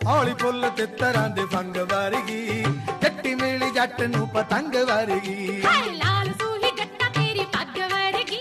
ਹੌਲੀ ਫੁੱਲ ਤੇ ਤਰ੍ਹਾਂ ਦੇ ਫੰਗ ਵਰਗੀ ਜੱਟੀ ਮੇਲੀ ਜੱਟ ਨੂੰ ਪਤੰਗ ਵਰਗੀ ਲਾਲ ਸੂਹੀ ਜੱਟਾ ਤੇਰੀ ਪੱਗ ਵਰਗੀ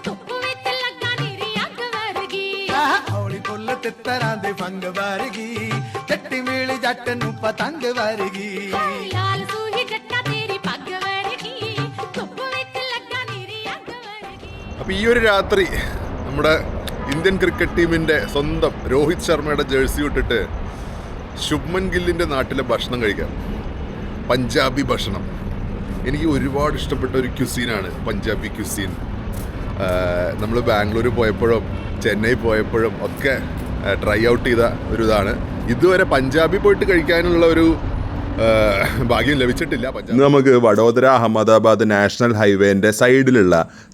ਧੁੱਪ ਵਿੱਚ ਲੱਗਾ ਨੀਰੀ ਅੱਗ ਵਰਗੀ ਹੌਲੀ ਫੁੱਲ ਤੇ ਤਰ੍ਹਾਂ ਦੇ ਫੰਗ ਵਰਗੀ ਜੱਟੀ ਮੇਲੀ ਜੱਟ ਨੂੰ ਪਤੰਗ ਵਰਗੀ ਲਾਲ ਸੂਹੀ ਜੱਟਾ ਤੇਰੀ ਪੱਗ ਵਰਗੀ ਧੁੱਪ ਵਿੱਚ ਲੱਗਾ ਨੀਰੀ ਅੱਗ ਵਰਗੀ. അപ്പോൾ ഈ ഒരു രാത്രി നമ്മുടെ ഇന്ത്യൻ ക്രിക്കറ്റ് ടീമിൻ്റെ സ്വന്തം രോഹിത് ശർമ്മയുടെ ജേഴ്സി ഇട്ടിട്ട് ശുഭ്മൻ ഗില്ലിൻ്റെ നാട്ടിലെ ഭക്ഷണം കഴിക്കാം. പഞ്ചാബി ഭക്ഷണം എനിക്ക് ഒരുപാട് ഇഷ്ടപ്പെട്ട ഒരു ക്യുസീനാണ് പഞ്ചാബി ക്യുസീൻ. നമ്മൾ ബാംഗ്ലൂർ പോയപ്പോഴും ചെന്നൈ പോയപ്പോഴും ഒക്കെ ട്രൈ ഔട്ട് ചെയ്ത ഒരു ഇതാണ്. ഇതുവരെ പഞ്ചാബി പോയിട്ട് കഴിക്കാനുള്ള ഒരു ഭാഗ്യം ലഭിച്ചിട്ടില്ല. നമുക്ക് വഡോദര അഹമ്മദാബാദ് നാഷണൽ ഹൈവേൻ്റെ സൈഡിലുള്ള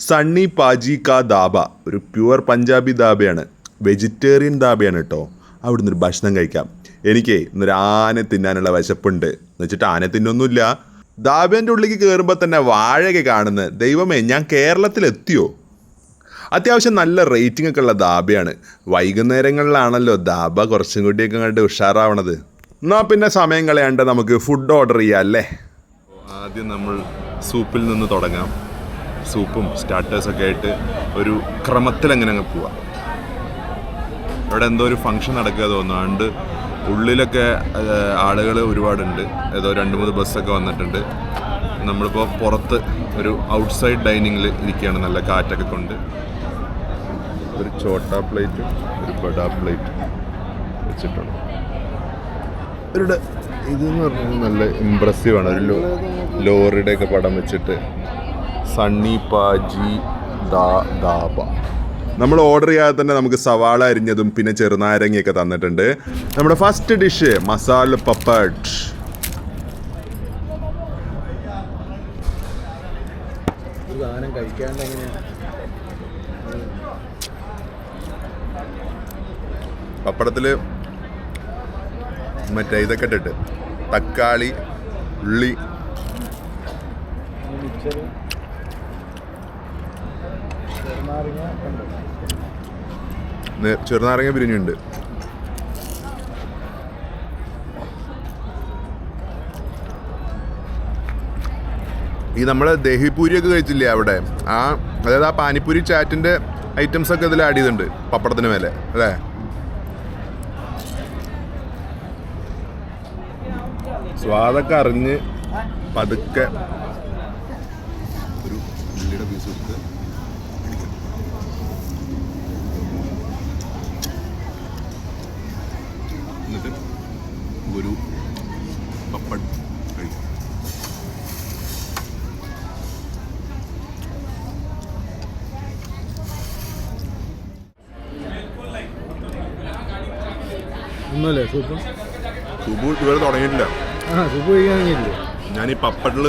സണ്ണി പാജി കാ ധാബ, ഒരു പ്യുവർ പഞ്ചാബി ധാബയാണ്, വെജിറ്റേറിയൻ ധാബയാണ് കേട്ടോ. അവിടുന്ന് ഒരു ഭക്ഷണം കഴിക്കാം. എനിക്ക് ഇന്നൊരു ആന തിന്നാനുള്ള വിശപ്പുണ്ട് എന്ന് വെച്ചിട്ട് ആന തിന്നൊന്നുമില്ല. ധാബേൻ്റെ ഉള്ളിലേക്ക് കയറുമ്പോൾ തന്നെ വാഴയൊക്കെ കാണുന്നത്, ദൈവമേ ഞാൻ കേരളത്തിലെത്തിയോ. അത്യാവശ്യം നല്ല റേറ്റിംഗ് ഒക്കെ ഉള്ള ധാബയാണ്. വൈകുന്നേരങ്ങളിലാണല്ലോ ധാബ കുറച്ചും കൂടിയൊക്കെ കണ്ട് ഉഷാറാവണത്. എന്നാൽ പിന്നെ സമയം കളയാണ്ട് നമുക്ക് ഫുഡ് ഓർഡർ ചെയ്യാം അല്ലേ. ആദ്യം നമ്മൾ സൂപ്പിൽ നിന്ന് തുടങ്ങാം. സൂപ്പും സ്റ്റാർട്ടേഴ്സൊക്കെ ആയിട്ട് ഒരു ക്രമത്തിലങ്ങനെ അങ്ങ് പോവാം. ഇവിടെ എന്തോ ഒരു ഫംഗ്ഷൻ നടക്കുക തോന്നുന്നു. അതുകൊണ്ട് ഉള്ളിലൊക്കെ ആളുകൾ ഒരുപാടുണ്ട്. ഏതോ 2-3 ബസ്സൊക്കെ വന്നിട്ടുണ്ട്. നമ്മളിപ്പോൾ പുറത്ത് ഒരു ഔട്ട്സൈഡ് ഡൈനിങ്ങിൽ ഇരിക്കുകയാണ്, നല്ല കാറ്റൊക്കെ കൊണ്ട്. ഒരു ചോട്ടാ പ്ലേറ്റും ഒരു ബഡാ പ്ലേറ്റും വെച്ചിട്ടുണ്ട്. ഇവരുടെ ഇതെന്ന് പറഞ്ഞാൽ നല്ല ഇമ്പ്രസീവാണ്. ഒരു ലോറിയുടെ ഒക്കെ പടം വെച്ചിട്ട് സണ്ണി പാജി ധാബ. നമ്മൾ ഓർഡർ ചെയ്യാതെ തന്നെ നമുക്ക് സവാള അരിഞ്ഞതും പിന്നെ ചെറുനാരങ്ങയൊക്കെ തന്നിട്ടുണ്ട്. നമ്മുടെ ഫസ്റ്റ് ഡിഷ് മസാല പപ്പഡ്. പപ്പടത്തിൽ മറ്റേ ഇതൊക്കെ ഇട്ടിട്ട് തക്കാളി, ഉള്ളി, ചെറുനാരങ്ങ പിരിഞ്ഞുണ്ട്. ഈ നമ്മൾ ദഹിപൂരിയൊക്കെ കഴിച്ചില്ലേ അവിടെ, അതായത് ആ പാനിപ്പൂരി ചാറ്റിൻ്റെ ഐറ്റംസൊക്കെ ഇതിൽ ആഡ് ചെയ്തിട്ടുണ്ട് പപ്പടത്തിന് മേലെ അല്ലേ. സ്വാദൊക്കെ അറിഞ്ഞ് പതുക്കെ ഒരു ഉള്ളിയുടെ പീസ് എടുത്ത് എന്നിട്ട് ഒരു പപ്പട് കഴിക്കും. ഒന്നുമല്ലേ സൂപ്പ് ഇതുവരെ തുടങ്ങിയിട്ടില്ല. സൂപ്പ് കഴിക്കാനില്ലേ? ഞാൻ ഈ പപ്പടിൽ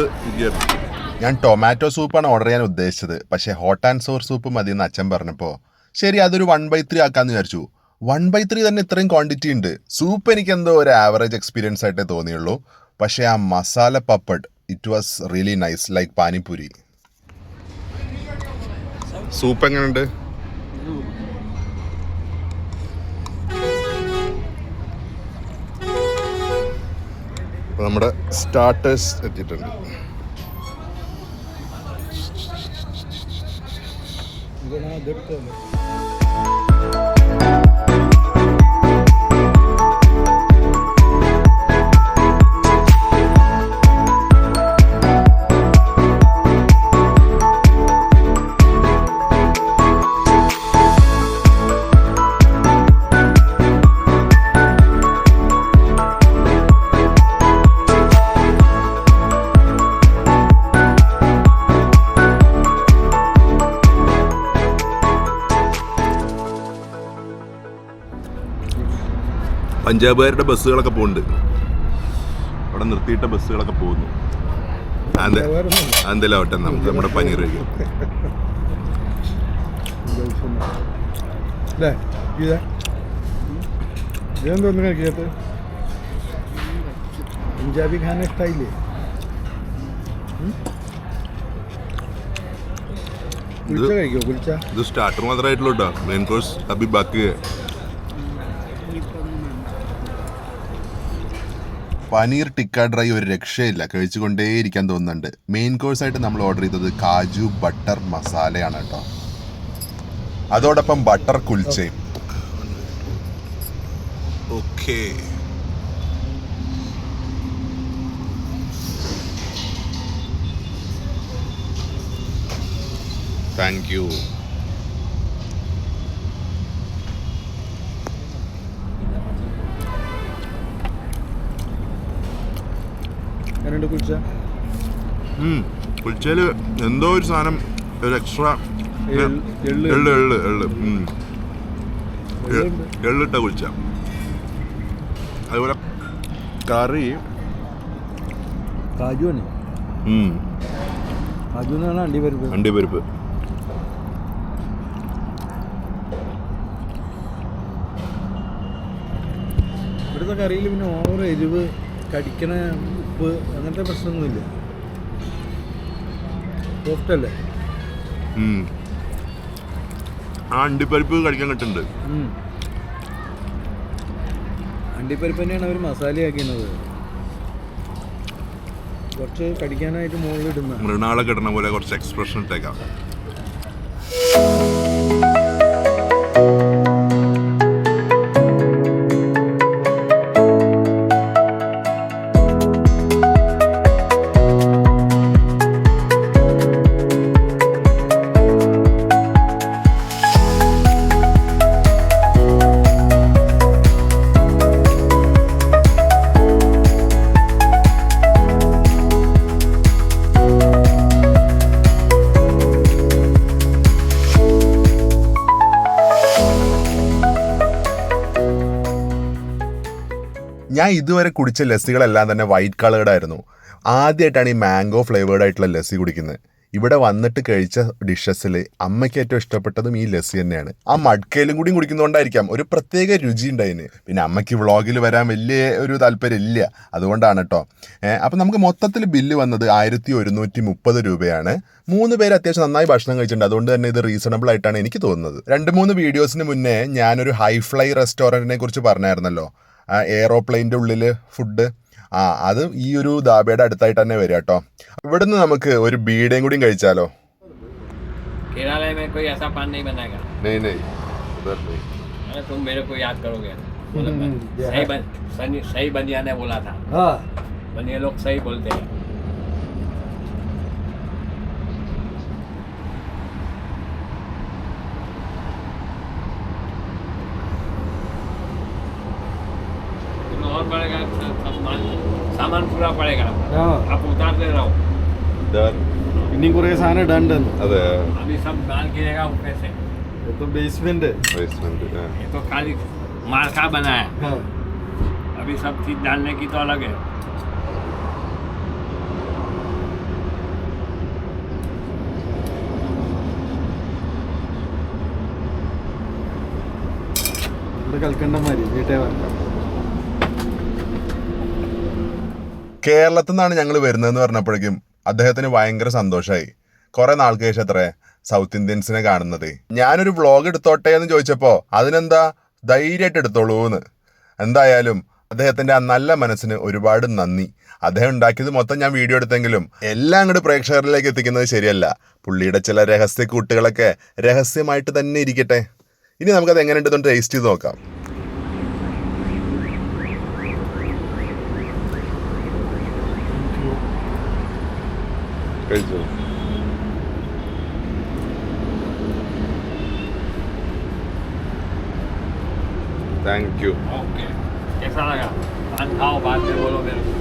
ഞാൻ ടൊമാറ്റോ സൂപ്പാണ് ഓർഡർ ചെയ്യാൻ ഉദ്ദേശിച്ചത്. പക്ഷേ ഹോട്ട് ആൻഡ് സോർ സൂപ്പ് മതി എന്ന് അച്ഛൻ പറഞ്ഞപ്പോൾ ശരി അതൊരു 1/3 ആക്കാമെന്ന് വിചാരിച്ചു. 1/3 തന്നെ ഇത്രയും ക്വാണ്ടിറ്റി ഉണ്ട്. സൂപ്പ് എനിക്ക് എന്തോ ഒരു ആവറേജ് എക്സ്പീരിയൻസ് ആയിട്ടേ തോന്നിയുള്ളൂ. പക്ഷേ ആ masala papad it was really nice, like pani puri. Soup എങ്ങനെയുണ്ട്? നമ്മുടെ സ്റ്റാർട്ടേഴ്സ് എത്തിയിട്ടുണ്ട്. പഞ്ചാബുകാരുടെ ബസ്സുകളൊക്കെ പോകുന്നുണ്ട്. അവിടെ നിർത്തിയിട്ട ബസ്സുകളൊക്കെ പോകുന്നു. എന്തെല്ലാവട്ടെ നമുക്ക് നമ്മുടെ പനീർ കഴിക്കാം. പഞ്ചാബി ഖാന സ്റ്റൈല് ഇത് സ്റ്റാർട്ടർ മാത്രമായിട്ടുള്ളൂ കേട്ടോ. മെയിൻ കോഴ്സ് അഭി ബാക്കി പനീർ ടിക്ക ഡ്രൈ ഒരു രക്ഷയില്ല, കഴിച്ചുകൊണ്ടേയിരിക്കാൻ തോന്നുന്നുണ്ട്. മെയിൻ കോഴ്സായിട്ട് നമ്മൾ ഓർഡർ ചെയ്തത് കാജു ബട്ടർ മസാലയാണ് കേട്ടോ. അതോടൊപ്പം ബട്ടർ കുൽച്ചയും. Okay, thank you. എങ്ങനെയുണ്ട് കുൽച്ച? കുൽച്ചയിൽ എന്തോ ഒരു സാധനം, ഒരു എക്സ്ട്രാ എള്ളിട്ട കുൽച്ച. അതുപോലെ കറി കാജുവാണ്. കാജു എന്നാണ് അണ്ടിപ്പരിപ്പ്. അണ്ടിപ്പരിപ്പ്. ഇവിടുത്തെ കറിയിൽ പിന്നെ ഓവർ എരിവ്, കടിക്കണ ഉപ്പ് അങ്ങനത്തെ പ്രശ്നമൊന്നുമില്ല. സോഫ്റ്റ് അല്ലേ? ആ അണ്ടിപ്പരിപ്പ് കഴിക്കാൻ കിട്ടുന്നുണ്ട്. അണ്ടിപ്പരിപ്പ് തന്നെയാണ് അവർ മസാലയാക്കുന്നത്. കുറച്ച് കടിക്കാനായിട്ട് മുകളിൽ ഇടുന്ന മൃണാളൊക്കെ ഇടുന്ന പോലെ കുറച്ച് എക്സ്പ്രഷൻ ഇട്ടേക്കാം. ഞാൻ ഇതുവരെ കുടിച്ച ലസ്സികളെല്ലാം തന്നെ വൈറ്റ് കളേർഡ് ആയിരുന്നു. ആദ്യമായിട്ടാണ് ഈ മാംഗോ ഫ്ലേവേർഡ് ആയിട്ടുള്ള ലസ്സി കുടിക്കുന്നത്. ഇവിടെ വന്നിട്ട് കഴിച്ച ഡിഷസിൽ അമ്മയ്ക്ക് ഏറ്റവും ഇഷ്ടപ്പെട്ടതും ഈ ലസ്സി തന്നെയാണ്. ആ മഡ്കയിലും കൂടി കുടിക്കുന്നതുകൊണ്ടായിരിക്കാം ഒരു പ്രത്യേക രുചി ഉണ്ടായിന്. പിന്നെ അമ്മയ്ക്ക് വ്ളോഗിൽ വരാൻ വലിയ ഒരു താല്പര്യം ഇല്ല, അതുകൊണ്ടാണ് കേട്ടോ. അപ്പം നമുക്ക് മൊത്തത്തിൽ ബില്ല് വന്നത് 1130 രൂപയാണ്. 3 പേര് അത്യാവശ്യം നന്നായി ഭക്ഷണം കഴിച്ചിട്ടുണ്ട്. അതുകൊണ്ട് തന്നെ ഇത് റീസണബിൾ ആയിട്ടാണ് എനിക്ക് തോന്നുന്നത്. 2-3 വീഡിയോസിന് മുന്നേ ഞാനൊരു ഹൈഫ്ലൈ റെസ്റ്റോറൻറ്റിനെ കുറിച്ച് പറഞ്ഞായിരുന്നല്ലോ, എയറോപ്ലെയിൻ്റെ ഉള്ളിൽ ഫുഡ്. അത് ഈ ഒരു ദാബയുടെ അടുത്തായിട്ട് തന്നെ വരിക കേട്ടോ. ഇവിടുന്ന് നമുക്ക് ഒരു ബീഡയും കൂടിയും കഴിച്ചാലോ? केरला में कोई ऐसा पान नहीं बनाएगा। तुम मेरे को याद करोगे। सही बनिया ने बोला था। बनिया लोग सही बोलते हैं। और पड़ेगा, सामान पूरा पड़ेगा। आप उतारते रहो। ഇനി കുറേ സാധനം ഇടാണ്ടെന്ന്. അതെ, अभी सब माल गिरेगा ऊपर से। ബേസ്മെന്റ്. ये तो खाली मार्का बना है। अभी सब चीज डालने की तो अलग है। ഇവിടെ കൽക്കണ്ടമാരി വീട്ടേ വരണ്ട. കേരളത്തിൽ നിന്നാണ് ഞങ്ങൾ വരുന്നതെന്ന് പറഞ്ഞപ്പോഴേക്കും അദ്ദേഹത്തിന് ഭയങ്കര സന്തോഷമായി. കുറെ നാൾക്ക് ശേഷം അത്രേ സൗത്ത് ഇന്ത്യൻസിനെ കാണുന്നത്. ഞാനൊരു വ്ളോഗ് എടുത്തോട്ടെ എന്ന് ചോദിച്ചപ്പോൾ അതിനെന്താ ധൈര്യമായിട്ട് എടുത്തോളൂന്ന്. എന്തായാലും അദ്ദേഹത്തിൻ്റെ ആ നല്ല മനസ്സിന് ഒരുപാട് നന്ദി. അദ്ദേഹം ഉണ്ടാക്കിയത് മൊത്തം ഞാൻ വീഡിയോ എടുത്തെങ്കിലും എല്ലാം അങ്ങോട്ട് പ്രേക്ഷകരിലേക്ക് എത്തിക്കുന്നത് ശരിയല്ല. പുള്ളിയുടെ ചില രഹസ്യ കൂട്ടുകളൊക്കെ രഹസ്യമായിട്ട് തന്നെ ഇരിക്കട്ടെ. ഇനി നമുക്കത് എങ്ങനെയുണ്ടെന്ന് ടേസ്റ്റ് ചെയ്ത് നോക്കാം. കഴിച്ചോ? Thank you. ओके, कैसा लगा? पान खाओ, बाद में बोलो मेरे को।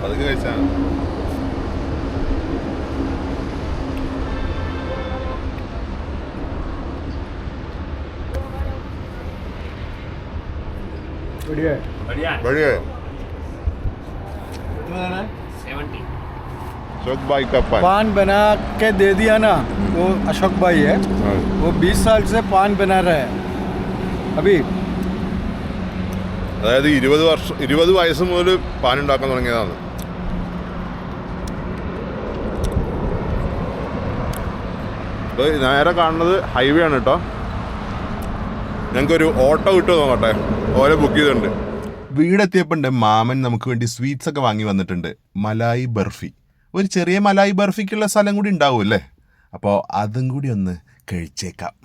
അതൊക്കെ കഴിച്ചാ बढ़िया है. बढ़िया है। बढ़िया है. कितना देना है? 70। अशोक भाई का पान. पान बना के दे दिया ना, वो अशोक भाई है, वो 20 साल से पान बना रहा है अभी. അതായത് 20 വയസ്സ് മുതൽ പാൻ ഉണ്ടാക്കാൻ തുടങ്ങിയതാണ്. നേരെ കാണുന്നത് ഹൈവേ ആണ് കേട്ടോ. ഞങ്ങൾക്കൊരു ഓട്ടോ കിട്ടുമോ നോക്കട്ടെ. ഓരോ ബുക്ക് ചെയ്തിട്ടുണ്ട്. വീടെത്തിയപ്പോണ്ട് മാമൻ നമുക്ക് വേണ്ടി സ്വീറ്റ്സ് ഒക്കെ വാങ്ങി വന്നിട്ടുണ്ട്. മലായി ബർഫി. ഒരു ചെറിയ മലായി ബർഫിക്കുള്ള സ്ഥലം കൂടി ഉണ്ടാവും അല്ലേ? അപ്പോൾ അതും കൂടി ഒന്ന് കഴിച്ചേക്കാം.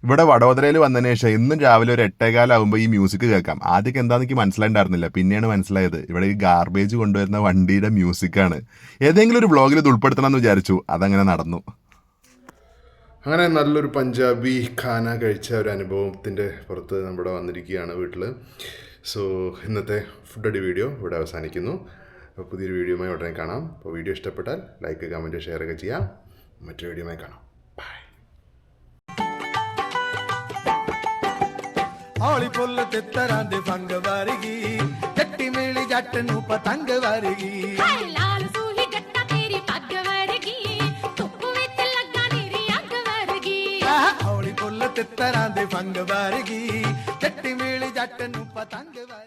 ഇവിടെ വഡോദരയിൽ വന്നതിന് ശേഷം ഇന്നും രാവിലെ ഒരു 8:15 ഈ മ്യൂസിക് കേൾക്കാം. ആദ്യമൊക്കെ എന്താണെന്ന് എനിക്ക് മനസ്സിലായിട്ടുണ്ടായിരുന്നില്ല. പിന്നെയാണ് മനസ്സിലായത് ഇവിടെ ഈ ഗാർബേജ് കൊണ്ടുവരുന്ന വണ്ടിയുടെ മ്യൂസിക്കാണ്. ഏതെങ്കിലും ഒരു വ്ളോഗിൽ ഇത് ഉൾപ്പെടുത്തണം എന്ന് വിചാരിച്ചു. അതങ്ങനെ നടന്നു. അങ്ങനെ നല്ലൊരു പഞ്ചാബി ഖാന കഴിച്ച ഒരു അനുഭവത്തിൻ്റെ പുറത്ത് നമ്മുടെ വന്നിരിക്കുകയാണ് വീട്ടിൽ. സോ ഇന്നത്തെ ഫുഡ് അടി വീഡിയോ ഇവിടെ അവസാനിക്കുന്നു. അപ്പോൾ പുതിയൊരു വീഡിയോയുമായി ഉടനെ കാണാം. അപ്പോൾ വീഡിയോ ഇഷ്ടപ്പെട്ടാൽ ലൈക്ക്, കമൻറ്റ്, ഷെയർ ഒക്കെ ചെയ്യാം. മറ്റൊരു വീഡിയോയുമായി കാണാം. ਹੌਲੀ ਫੁੱਲ ਤੇ ਤਰਾਂ ਦੇ ਫੰਗ ਵਰਗੀ ਜੱਟੀ ਮੇਲੀ ਜੱਟ ਨੂੰ ਪਤੰਗ ਵਰਗੀ ਹਾਏ ਲਾਲ ਸੂਹੀ ਜੱਟਾ ਤੇਰੀ ਪੱਗ ਵਰਗੀ ਧੁੱਪ ਵਿੱਚ ਲੱਗਾ ਨੀਰੀ ਅੱਗ ਵਰਗੀ ਹੌਲੀ ਫੁੱਲ ਤੇ ਤਰਾਂ ਦੇ ਫੰਗ ਵਰਗੀ ਜੱਟੀ ਮੇਲੀ ਜੱਟ ਨੂੰ ਪਤੰਗ ਵਰਗੀ